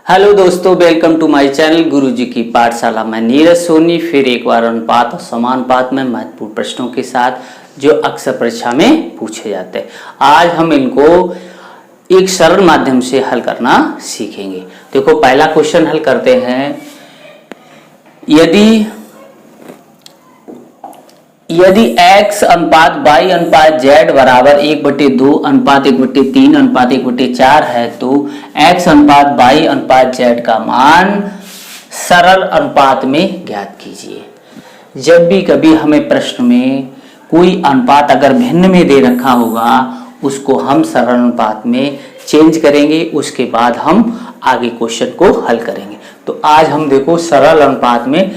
Hello दोस्तों, welcome to my channel गुरुजी की पाठशाला। मैं नीरज सोनी फिर एक बार अनुपात और समानुपात में महत्वपूर्ण प्रश्नों के साथ जो अक्सर परीक्षा में पूछे जाते हैं। आज हम इनको एक सरल माध्यम से हल करना सीखेंगे। देखो, पहला क्वेश्चन हल करते हैं। यदि x अनुपात y अनुपात z बराबर 1/2 अनुपात 1/3 अनुपात 1/4 है तो x अनुपात y अनुपात z का मान सरल अनुपात में ज्ञात कीजिए। जब भी कभी हमें प्रश्न में कोई अनुपात अगर भिन्न में दे रखा होगा उसको हम सरल अनुपात में चेंज करेंगे, उसके बाद हम आगे क्वेश्चन को हल करेंगे। तो आज हम देखो सरल अनुपात में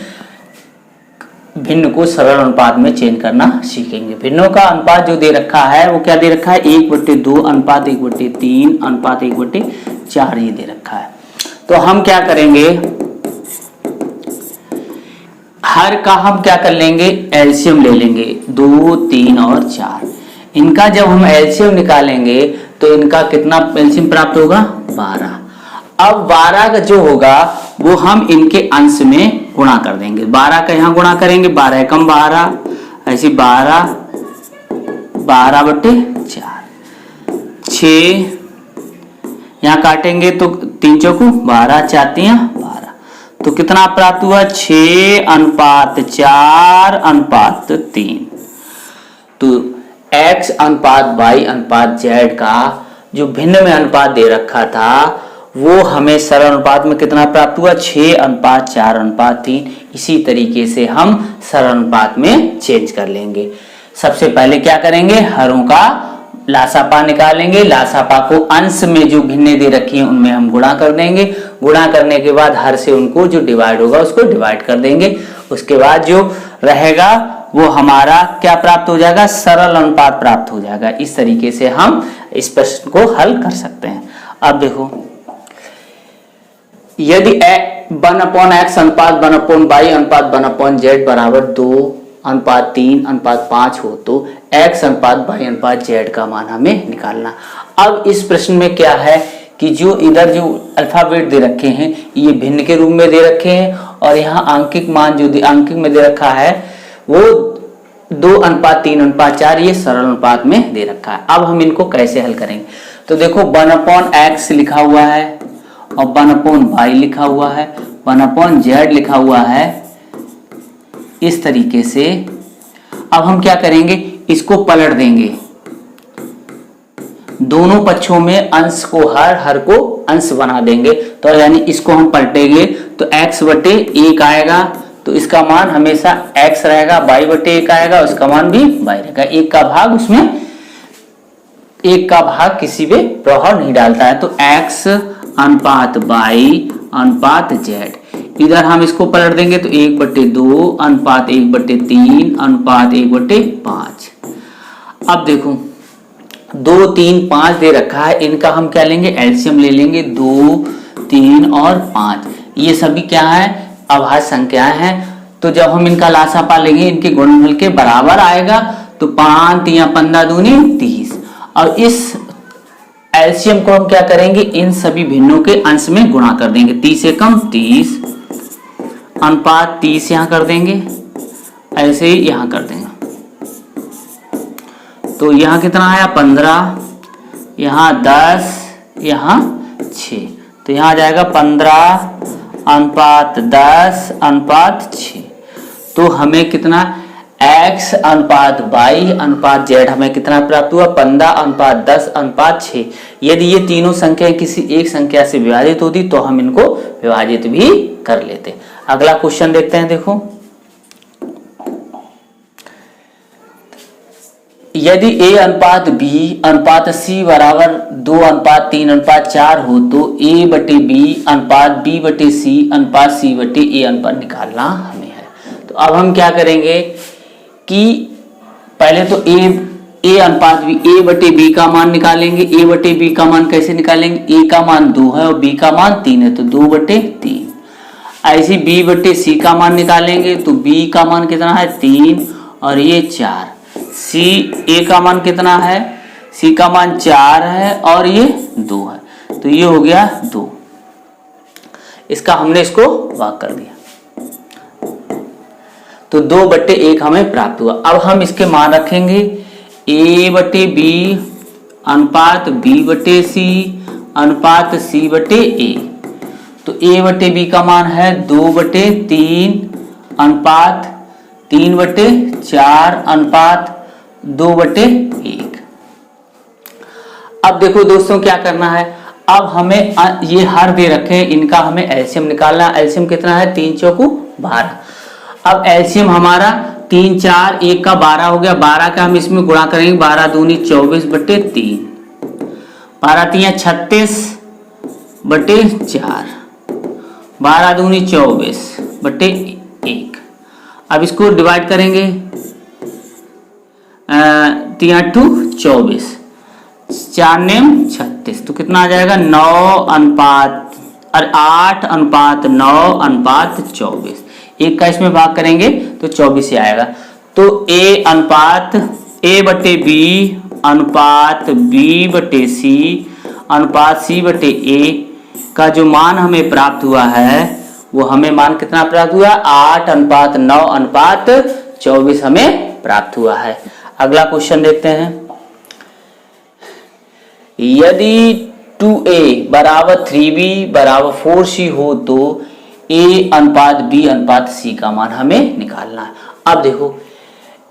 भिन्न को सरल अनुपात में चेंज करना सीखेंगे। भिन्नों का अनुपात जो दे रखा है वो क्या दे रखा है, 1/2 अनुपात 1/3 अनुपात 1/4 ये दे रखा है। तो हम क्या करेंगे, हर का हम क्या कर लेंगे, एलसीएम ले लेंगे। 2, 3 और 4 इनका जब हम एलसीएम निकालेंगे तो इनका कितना एलसीएम प्राप्त होगा, 12। अब 12 का जो होगा वो हम इनके अंश में गुणा कर देंगे। 12 का यहाँ गुणा करेंगे, 12 एकम 12, ऐसे 12 12/4 6 यहाँ काटेंगे तो 3 चौकू 12 4 12, तो कितना प्राप्त हुआ, 6:4:3। तो x अनुपात y अनुपात z का जो भिन्न में अनुपात दे रखा था वो हमें सरल अनुपात में कितना प्राप्त हुआ, 6:4:3। इसी तरीके से हम सरल अनुपात में चेंज कर लेंगे। सबसे पहले क्या करेंगे, हरों का लासापा निकालेंगे। लासापा को अंश में जो भिन्न दे रखी है उनमें हम गुणा कर देंगे। गुणा करने के बाद हर से उनको जो डिवाइड होगा उसको डिवाइड कर देंगे। उसके बाद जो रहेगा वो हमारा क्या प्राप्त हो जाएगा, सरल अनुपात प्राप्त हो जाएगा। इस तरीके से हम इस प्रश्न को हल कर सकते हैं। अब देखो, यदि 1/x अनुपात 1/y अनुपात 1/z बराबर 2:3:5 हो तो x अनुपात y अनुपात z का मान हमें निकालना। अब इस प्रश्न में क्या है कि जो इधर जो अल्फाबेट दे रखे हैं ये भिन्न के रूप में दे रखे हैं और यहाँ आंकिक मान जो आंकिक में दे रखा है वो 2:3:4 ये सरल अनुपात में दे रखा है। अब हम इनको कैसे हल करेंगे, तो देखो 1/x लिखा हुआ है और 1/y लिखा हुआ है, 1/z लिखा हुआ है। इस तरीके से अब हम क्या करेंगे, इसको पलट देंगे। दोनों पक्षों में अंश को हर को अंश बना देंगे। तो यानी इसको हम पलटेंगे तो x/1 आएगा, तो इसका मान हमेशा x रहेगा। y/1 आएगा, उसका मान भी y रहेगा। एक का भाग उसमें एक का भाग किसी पे प्रभाव नहीं डालता है। तो x अनुपात y अनुपात z, इधर हम इसको पलट देंगे तो 1/2 अनुपात 1/3 अनुपात 1/5। अब देखो 2, 3, 5 दे रखा है, इनका हम क्या लेंगे, एलसीएम ले लेंगे। 2, 3 और 5 ये सभी क्या है, अभाज्य संख्याएं हैं। तो जब हम इनका लासापा लेंगे इनके गुणनफल के बराबर आएगा। तो 5 × 15 दूनी 30 और इस एलसीएम को हम क्या करेंगे, इन सभी भिन्नों के अंश में गुणा कर देंगे। 30 एकम 30 अनुपात 30 यहाँ कर देंगे, ऐसे ही यहाँ कर देंगे। तो यहाँ कितना आया, 15, यहाँ 10, यहाँ 6, तो यहाँ आ जाएगा 15:10:6। तो हमें कितना x अनुपात y अनुपात z हमें कितना प्राप्त हुआ, 15:10:6। यदि ये तीनों संख्याएं किसी एक संख्या से विभाजित होती तो हम इनको विभाजित भी कर लेते। अगला क्वेश्चन देखते हैं। देखो, यदि a अनुपात b अनुपात c बराबर 2:3:4 हो तो a/b अनुपात b/c अनुपात c/a अनुपात निकालना हमें है। तो अब हम क्या करेंगे कि पहले तो a अनुपात b, a/b का मान निकालेंगे। a/b का मान कैसे निकालेंगे, a का मान 2 है और b का मान 3 है तो 2/3। ऐसे b/c का मान निकालेंगे तो b का मान कितना है, 3 और ये 4। a का मान कितना है, c का मान 4 है और ये 2 है, तो ये हो गया 2। इसका हमने इसको भाग कर दिया, तो 2/1 हमें प्राप्त हुआ। अब हम इसके मान रखेंगे a/b अनुपात b/c अनुपात c/a। तो a/b का मान है 2/3 अनुपात 3/4 अनुपात 2/1। अब देखो दोस्तों क्या करना है, अब हमें ये हर दे रखे हैं, इनका हमें एलसीएम निकालना है। एलसीएम कितना है, 3 चौकू 12। अब एलसीएम हमारा 3 4 1 का 12 हो गया, 12 का हम इसमें गुणा करेंगे, 12 दूनी 24/3, 12 3 36/4, 12 दूनी 24/1। अब इसको डिवाइड करेंगे, 3 8 24, 4 नेम 36, तो कितना आ जाएगा 8/9/24। एक का इसमें भाग करेंगे तो 24 ही आएगा। तो a/b अनुपात b/c अनुपात c/a का जो मान हमें प्राप्त हुआ है, वो हमें मान कितना प्राप्त हुआ, 8/9/24 हमें प्राप्त हुआ है। अगला क्वेश्चन देखते हैं। यदि 2a बराबर 3b बराबर 4c हो तो a अनुपात b अनुपात c का मान हमें निकालना है। अब देखो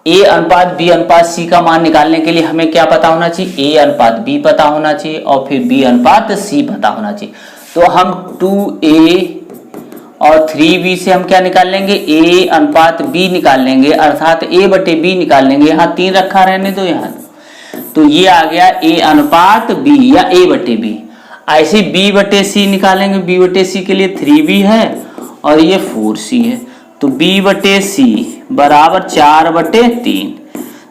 a अनुपात b अनुपात c का मान निकालने के लिए हमें क्या पता होना चाहिए, a अनुपात b पता होना चाहिए और फिर b अनुपात c पता होना चाहिए। तो हम 2a और 3b से हम क्या निकाल लेंगे, a अनुपात b निकाल लेंगे, अर्थात a/b निकाल लेंगे। यहाँ 3 रखा रहने दो यहाँ, तो ये आ गया a अनुपात b या a/b। ऐसे b/c निकालेंगे, b/c के लिए 3b है और ये 4c है, तो b/c बराबर 4/3।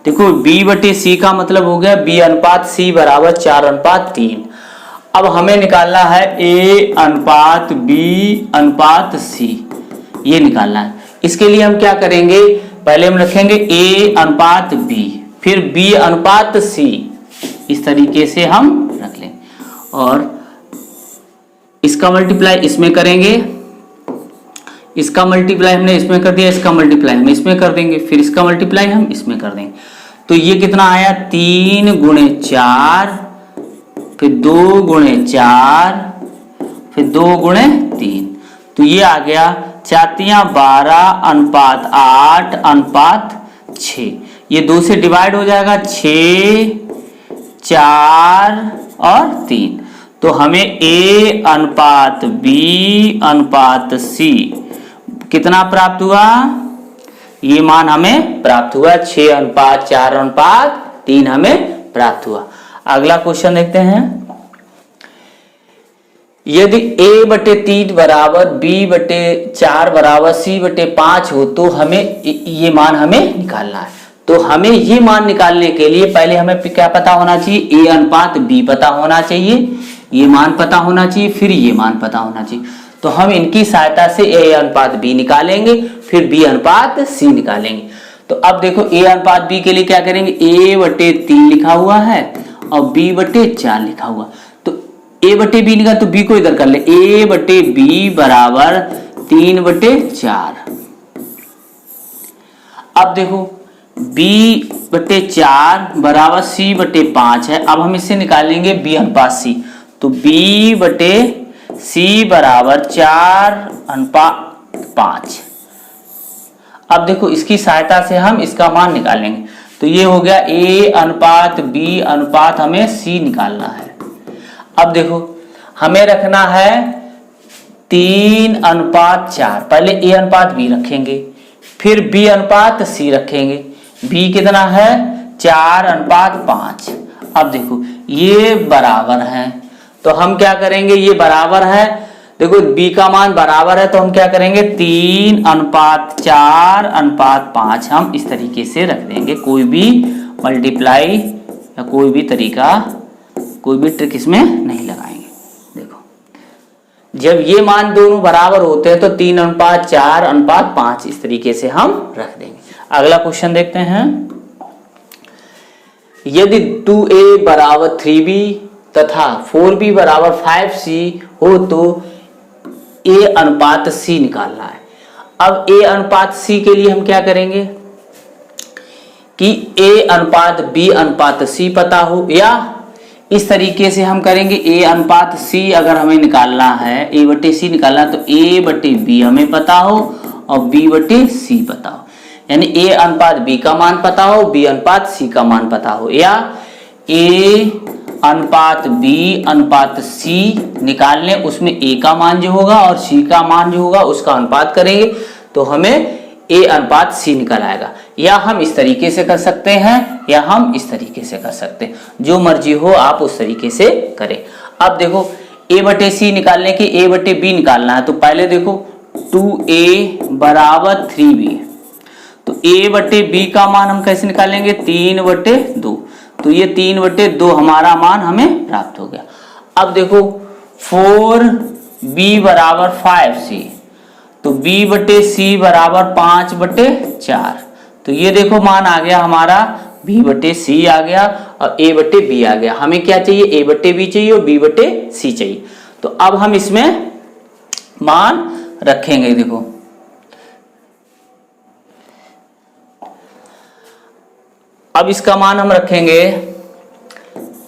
देखो b/c का मतलब हो गया b अनुपात c बराबर 4/3। अब हमें निकालना है a अनुपात b अनुपात c, ये निकालना है। इसके लिए हम क्या करेंगे, पहले हम रखेंगे a अनुपात b, फिर b अनुपात c, इस तरीके से हम रख लेंगे और इसका मल्टीप्लाई इसमें करेंगे, इसका मल्टीप्लाई हमने इसमें कर दिया, इसका मल्टीप्लाई हम इसमें कर देंगे, फिर इसका मल्टीप्लाई हम इसमें कर देंगे। तो ये कितना आया, 3 × 4, फिर 2 × 4, फिर 2 × 3, तो ये आ गया 4 × 12 अनुपात 8 अनुपात 6। ये 2 से डिवाइड हो जाएगा, 6 4 और 3। तो हमें a अनुपात b अनुपात c कितना प्राप्त हुआ, ये मान हमें प्राप्त हुआ 6 अनुपात 4 अनुपात 3 हमें प्राप्त हुआ। अगला क्वेश्चन देखते हैं। यदि a/3 बराबर b/4 बराबर c/5 हो तो हमें ये मान हमें निकालना है। तो हमें ये मान निकालने के लिए पहले हमें क्या पता होना चाहिए, a अनुपात b पता होना चाहिए, ये मान पता होना चाहिए, फिर ये मान पता होना चाहिए। तो हम इनकी सहायता से a अनुपात b निकालेंगे, फिर b अनुपात c निकालेंगे। तो अब देखो a अनुपात b के लिए क्या करेंगे, a/3 लिखा हुआ है और b/4 लिखा हुआ, तो a/b निकाल, तो b को इधर कर ले, a/b बराबर 3/4। अब देखो b/4 बराबर c/5 है। अब हम इससे निकालेंगे b अनुपात c, तो b/c बराबर 4 अनुपात 5। अब देखो इसकी सहायता से हम इसका मान निकालेंगे, तो ये हो गया a अनुपात b अनुपात हमें c निकालना है। अब देखो हमें रखना है 3 अनुपात 4, पहले a अनुपात b रखेंगे, फिर b अनुपात c रखेंगे। b कितना है, 4 अनुपात 5। अब देखो ये बराबर है, तो हम क्या करेंगे, ये बराबर है, देखो b का मान बराबर है, तो हम क्या करेंगे 3 अनुपात 4 अनुपात 5 हम इस तरीके से रख देंगे। कोई भी मल्टीप्लाई या कोई भी तरीका, कोई भी ट्रिक इसमें नहीं लगाएंगे। देखो जब ये मान दोनों बराबर होते हैं तो 3 अनुपात 4 अनुपात 5 इस तरीके से हम रख देंगे। अगला क्वेश्चन देखते हैं। यदि 2a बराबर 3b तथा 4b बराबर 5c हो तो ए अनुपात सी निकालना है। अब ए अनुपात सी के लिए हम क्या करेंगे कि ए अनुपात बी अनुपात सी पता हो, या इस तरीके से हम करेंगे ए अनुपात सी अगर हमें निकालना है, ए बटे सी निकालना है, तो ए बटे बी हमें पता हो और बी बटे सी पता हो, यानी ए अनुपात बी का मान पता हो, बी अनुपात सी का मान पता हो, या ए अनुपात बी अनुपात सी निकालने, उसमें ए का मान जो होगा और सी का मान जो होगा उसका अनुपात करेंगे तो हमें ए अनुपात सी निकल आएगा। या हम इस तरीके से कर सकते हैं या हम इस तरीके से कर सकते हैं, जो मर्जी हो आप उस तरीके से करें। अब देखो ए बटे सी निकालने की ए बटे बी निकालना है, तो पहले देखो 2a बराबर 3b, तो a बटे बी का मान हम कैसे निकालेंगे 3 बटे 2, तो ये 3 बटे 2 हमारा मान हमें प्राप्त हो गया। अब देखो 4b बराबर 5c, तो b बटे c बराबर 5 बटे 4, तो ये देखो मान आ गया हमारा b बटे c आ गया और a बटे b आ गया। हमें क्या चाहिए, a बटे b चाहिए और b बटे c चाहिए। तो अब हम इसमें मान रखेंगे, देखो अब इसका मान हम रखेंगे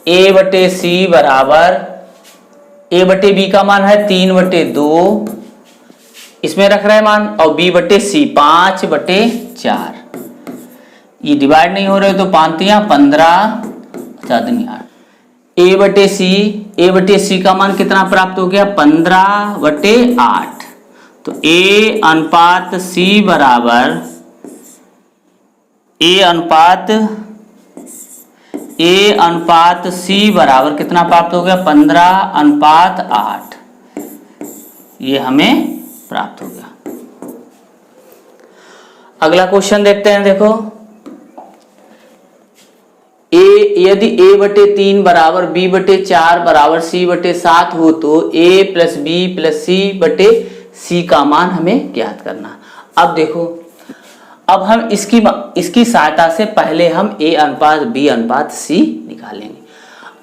a बटे c बराबर a बटे b का मान है 3 बटे 2, इसमें रख रहे हैं मान, और b बटे c 5 बटे 4, ये डिवाइड नहीं हो रहे तो 5 15 4 8, a बटे c का मान कितना प्राप्त हो गया 15 बटे 8, तो a अनुपात c बराबर a अनुपात c बराबर कितना प्राप्त हो गया 15 अनुपात 8, ये हमें प्राप्त हो गया। अगला क्वेश्चन देखते हैं, देखो यदि a बटे 3 बराबर b बटे 4 बराबर c बटे 7 हो तो a plus b plus c बटे c का मान हमें ज्ञात करना। अब देखो, अब हम इसकी सहायता से पहले हम a अनुपात b अनुपात c निकालेंगे।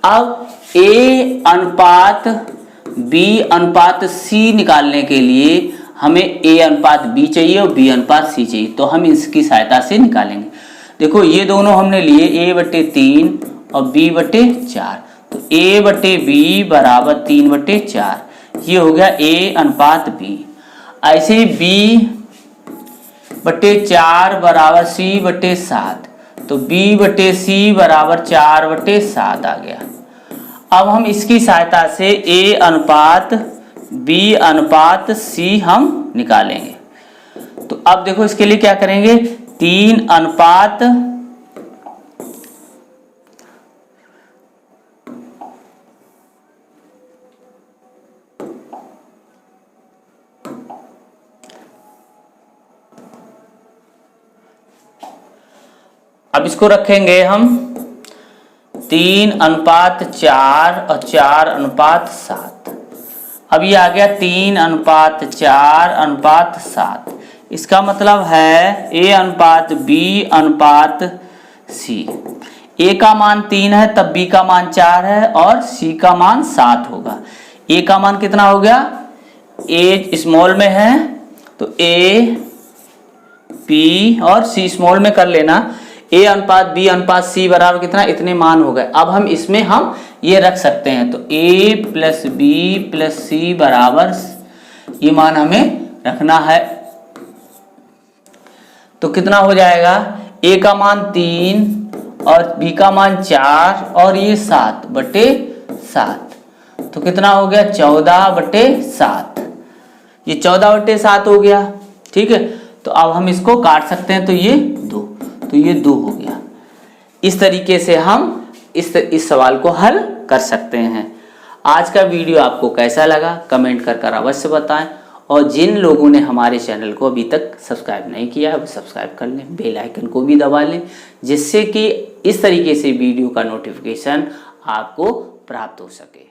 अब a अनुपात b अनुपात c निकालने के लिए हमें a अनुपात b चाहिए और b अनुपात c चाहिए, तो हम इसकी सहायता से निकालेंगे। देखो ये दोनों हमने लिए a बटे 3 और b बटे 4, तो a बटे b बराबर 3 बटे 4, ये हो गया a अनुपात b। ऐसे ही b बटे 4 बराबर c बटे 7, तो b बटे c बराबर 4 बटे 7 आ गया। अब हम इसकी सहायता से a अनुपात b अनुपात c हम निकालेंगे। तो अब देखो इसके लिए क्या करेंगे, 3 अनुपात अब इसको रखेंगे हम 3 अनुपात 4 और 4 अनुपात 7। अब ये आ गया 3 अनुपात 4 अनुपात 7। इसका मतलब है a अनुपात b अनुपात c। a का मान 3 है तब b का मान 4 है और c का मान 7 होगा। a का मान कितना हो गया, a स्मॉल में है तो a p और c स्मॉल में कर लेना। a अनुपात b अनुपात c बराबर कितना, इतने मान हो गए। अब हम इसमें हम ये रख सकते हैं, तो a plus b plus c बराबर ये मान हमें रखना है। तो कितना हो जाएगा, a का मान 3 और b का मान 4 और ये 7 बटे 7, तो कितना हो गया 14 बटे 7। ये 14 बटे 7 हो गया, ठीक है। तो अब हम इसको काट सकते हैं, तो ये 2, तो ये 2 हो गया। इस तरीके से हम इस सवाल को हल कर सकते हैं। आज का वीडियो आपको कैसा लगा कमेंट कर अवश्य बताएं, और जिन लोगों ने हमारे चैनल को अभी तक सब्सक्राइब नहीं किया है वो सब्सक्राइब कर लें, बेल आइकन को भी दबा लें, जिससे कि इस तरीके से वीडियो का नोटिफिकेशन आपको प्राप्त हो सके।